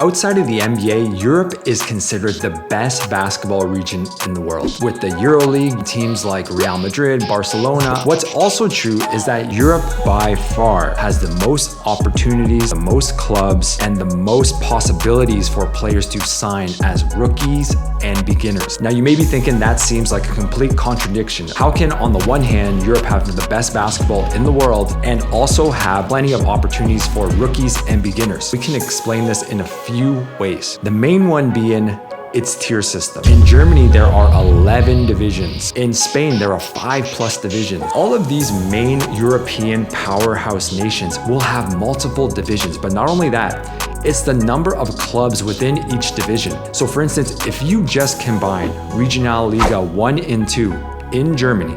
Outside of the NBA, Europe is considered the best basketball region in the world. With the EuroLeague, teams like Real Madrid, Barcelona. What's also true is that Europe by far has the most opportunities, the most clubs, and the most possibilities for players to sign as rookies and beginners. Now you may be thinking that seems like a complete contradiction. How can on the one hand, Europe have the best basketball in the world and also have plenty of opportunities for rookies and beginners? We can explain this in a few ways. The main one being its tier system. In Germany, there are 11 divisions. In Spain, there are 5+ divisions. All of these main European powerhouse nations will have multiple divisions, but not only that, it's the number of clubs within each division. So for instance, if you just combine Regionalliga 1 and 2 in Germany,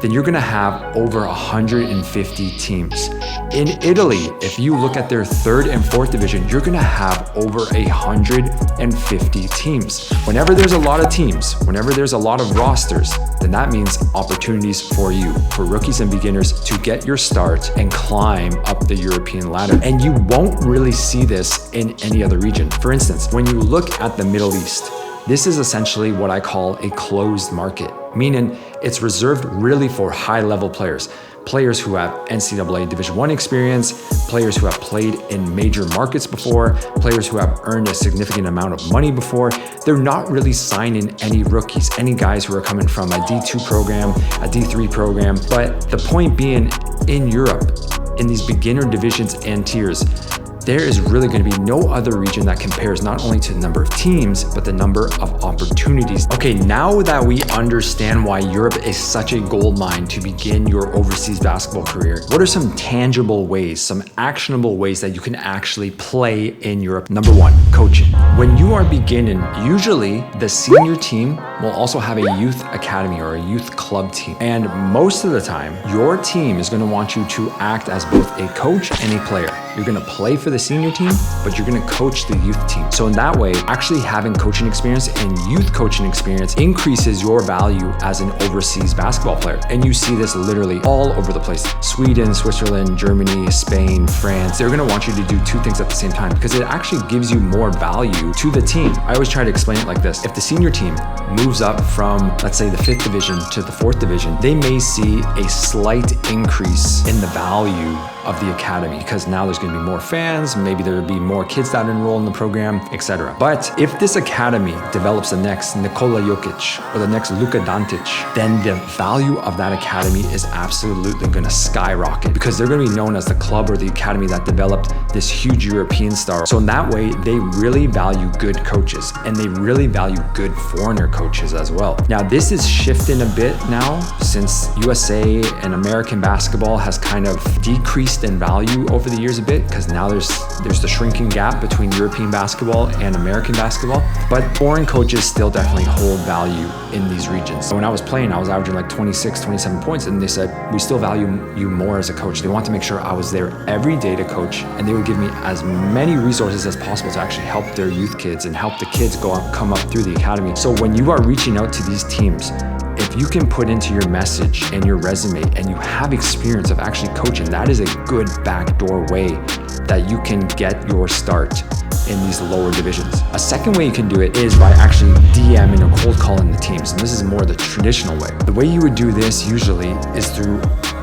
then you're gonna have over 150 teams. In Italy, if you look at their 3rd and 4th division, you're gonna have over 150 teams. Whenever there's a lot of teams, whenever there's a lot of rosters, then that means opportunities for you, for rookies and beginners to get your start and climb up the European ladder. And you won't really see this in any other region. For instance, when you look at the Middle East, this is essentially what I call a closed market, meaning it's reserved really for high-level players. Players who have NCAA Division I experience, players who have played in major markets before, players who have earned a significant amount of money before. They're not really signing any rookies, any guys who are coming from a D2 program, a D3 program. But the point being, in Europe, in these beginner divisions and tiers, there is really going to be no other region that compares not only to the number of teams, but the number of opportunities. Okay, now that we understand why Europe is such a goldmine to begin your overseas basketball career, what are some tangible ways, some actionable ways that you can actually play in Europe? Number 1, coaching. When you are beginning, usually the senior team will also have a youth academy or a youth club team. And most of the time, your team is going to want you to act as both a coach and a player. You're going to play for the senior team, but you're going to coach the youth team. So in that way, actually having coaching experience and youth coaching experience increases your value as an overseas basketball player. And you see this literally all over the place. Sweden, Switzerland, Germany, Spain, France. They're going to want you to do 2 things at the same time because it actually gives you more value to the team. I always try to explain it like this. If the senior team moves up from, let's say, the 5th division to the 4th division, they may see a slight increase in the value of the academy because now there's going to be more fans, maybe there'll be more kids that enroll in the program, etc. But if this academy develops the next Nikola Jokic or the next Luka Doncic, then the value of that academy is absolutely going to skyrocket because they're going to be known as the club or the academy that developed this huge European star. So in that way, they really value good coaches and they really value good foreigner coaches as well. Now, this is shifting a bit now since USA and American basketball has kind of decreased in value over the years a bit because now there's the shrinking gap between European basketball and American basketball, but foreign coaches still definitely hold value in these regions. So when I was playing, I was averaging like 26, 27 points and they said, we still value you more as a coach. They want to make sure I was there every day to coach and they would give me as many resources as possible to actually help their youth kids and help the kids come up through the academy. So when you are reaching out to these teams, if you can put into your message and your resume and you have experience of actually coaching, that is a good backdoor way that you can get your start in these lower divisions. A second way you can do it is by actually DMing or cold calling the teams. And this is more the traditional way. The way you would do this usually is through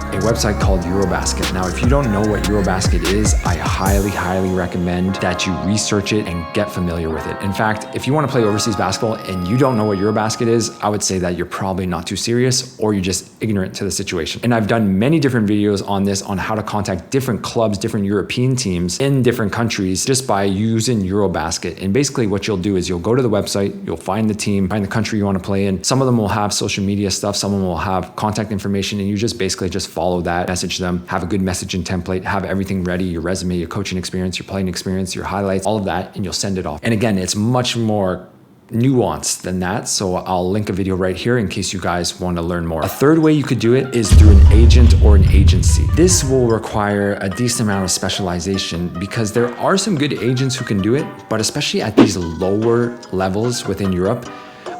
a website called EuroBasket. Now, if you don't know what EuroBasket is, I highly recommend that you research it and get familiar with it. In fact, if you want to play overseas basketball and you don't know what EuroBasket is, I would say that you're probably not too serious or you're just ignorant to the situation. And I've done many different videos on this, on how to contact different clubs, different European teams in different countries just by using EuroBasket. And basically what you'll do is you'll go to the website, you'll find the team, find the country you want to play in. Some of them will have social media stuff, some of them will have contact information, and you just basically just follow that, message them, have a good messaging template, have everything ready, your resume, your coaching experience, your playing experience, your highlights, all of that, and you'll send it off. And again, it's much more nuanced than that, so I'll link a video right here in case you guys want to learn more. A third way you could do it is through an agent or an agency. This will require a decent amount of specialization because there are some good agents who can do it, but especially at these lower levels within Europe,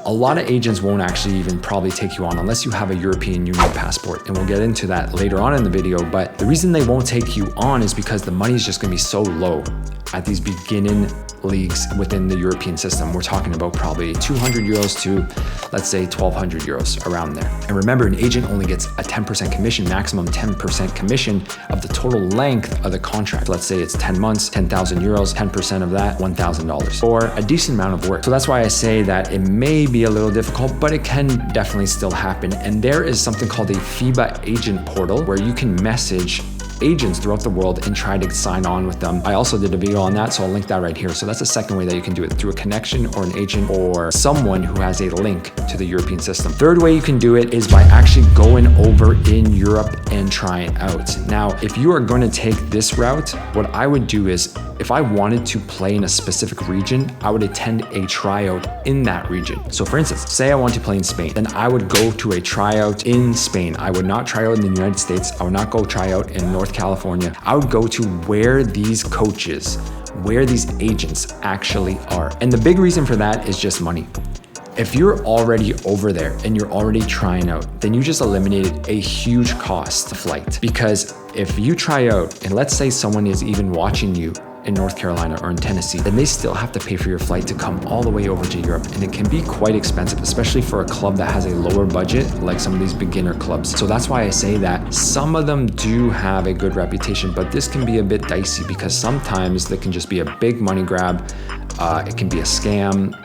a lot of agents won't actually even probably take you on unless you have a European Union passport. And we'll get into that later on in the video. But the reason they won't take you on is because the money is just gonna be so low. at these beginning leagues within the European system, we're talking about probably 200 euros to, let's say, 1,200 euros, around there. And remember, an agent only gets a 10% commission, maximum 10% commission of the total length of the contract. Let's say it's 10 months, 10,000 euros, 10% of that, $1,000, or a decent amount of work. So that's why I say that it may be a little difficult, but it can definitely still happen. And there is something called a FIBA agent portal where you can message agents throughout the world and try to sign on with them. I also did a video on that, so I'll link that right here. So that's the second way that you can do it, through a connection or an agent or someone who has a link to the European system. Third way you can do it is by actually going over in Europe and trying out. Now, if you are going to take this route, what I would do is, if I wanted to play in a specific region, I would attend a tryout in that region. So for instance, say I want to play in Spain, then I would go to a tryout in Spain. I would not try out in the United States. I would not go try out in North California. I would go to where these coaches, where these agents actually are. And the big reason for that is just money. If you're already over there and you're already trying out, then you just eliminated a huge cost of flight. Because if you try out, and let's say someone is even watching you in North Carolina or in Tennessee, then they still have to pay for your flight to come all the way over to Europe. And it can be quite expensive, especially for a club that has a lower budget, like some of these beginner clubs. So that's why I say that some of them do have a good reputation, but this can be a bit dicey because sometimes they can just be a big money grab. It can be a scam,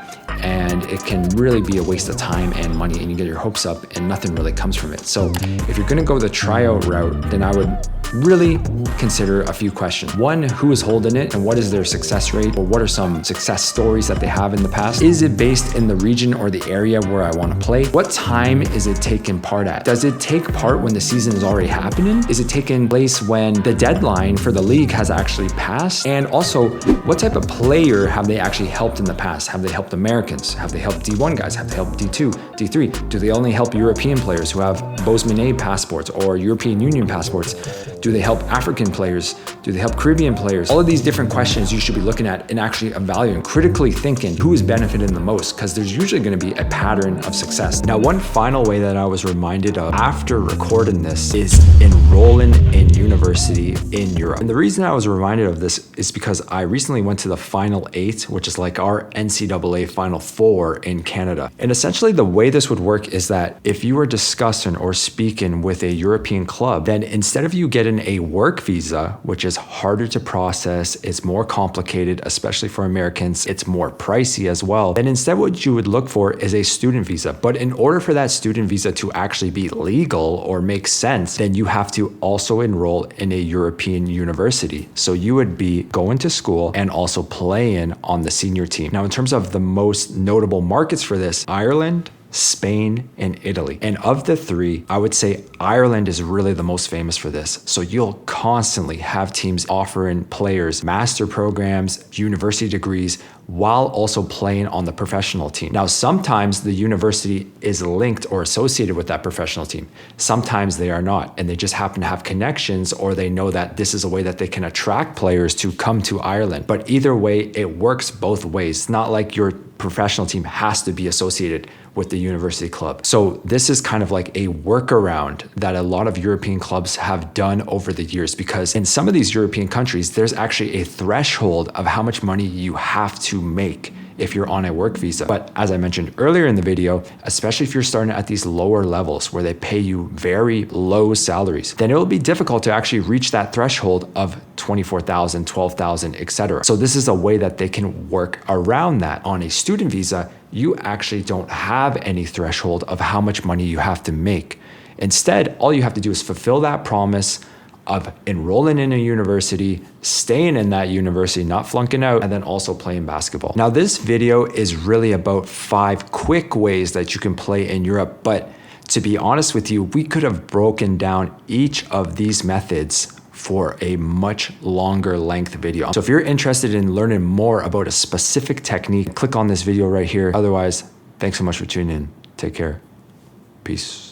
and it can really be a waste of time and money, and you get your hopes up and nothing really comes from it. So if you're gonna go the tryout route, then I would really consider a few questions. One, who is holding it and what is their success rate, or what are some success stories that they have in the past? Is it based in the region or the area where I want to play? What time is it taking part at? Does it take part when the season is already happening? Is it taking place when the deadline for the league has actually passed? And also, what type of player have they actually helped in the past? Have they helped Americans? Have they helped D1 guys? Have they helped D2, D3? Do they only help European players who have Bozeman passports or European Union passports? Do they help African players? Do they help Caribbean players? All of these different questions you should be looking at and actually evaluating, critically thinking who is benefiting the most, because there's usually going to be a pattern of success. Now, one final way that I was reminded of after recording this is enrolling in university in Europe. And the reason I was reminded of this is because I recently went to the Final 8, which is like our NCAA Final 4 in Canada. And essentially the way this would work is that if you were discussing or speaking with a European club, then instead of you getting a work visa, which is harder to process, it's more complicated, especially for Americans, it's more pricey as well, then instead what you would look for is a student visa. But in order for that student visa to actually be legal or make sense, then you have to also enroll in a European university. So you would be going to school and also playing on the senior team. Now, in terms of the most notable markets for this, Ireland, Spain, and Italy. And of the three, I would say Ireland is really the most famous for this. So you'll constantly have teams offering players master programs, university degrees, while also playing on the professional team. Now, sometimes the university is linked or associated with that professional team. Sometimes they are not, and they just happen to have connections, or they know that this is a way that they can attract players to come to Ireland. But either way, it works both ways. It's not like your professional team has to be associated with the university club. So this is kind of like a workaround that a lot of European clubs have done over the years, because in some of these European countries, there's actually a threshold of how much money you have to make if you're on a work visa. But as I mentioned earlier in the video, especially if you're starting at these lower levels where they pay you very low salaries, then it will be difficult to actually reach that threshold of 24,000, 12,000, etc. So this is a way that they can work around that. On a student visa, you actually don't have any threshold of how much money you have to make. Instead, all you have to do is fulfill that promise of enrolling in a university, staying in that university, not flunking out, and then also playing basketball. Now, this video is really about 5 quick ways that you can play in Europe, but to be honest with you, we could have broken down each of these methods for a much longer length video. So if you're interested in learning more about a specific technique, click on this video right here. Otherwise, thanks so much for tuning in. Take care. Peace.